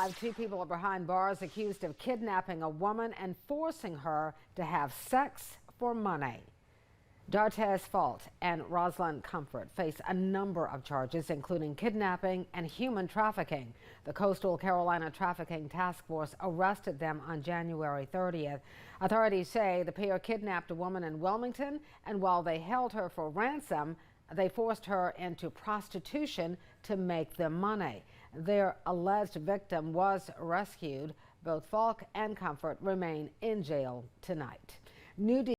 Two people are behind bars accused of kidnapping a woman and forcing her to have sex for money. Dartez Fault and Rosalind Comfort face a number of charges, including kidnapping and human trafficking. The Coastal Carolina Trafficking Task Force arrested them on January 30th. Authorities say the pair kidnapped a woman in Wilmington, and while they held her for ransom, they forced her into prostitution to make them money. Their alleged victim was rescued. Both Falk and Comfort remain in jail tonight. New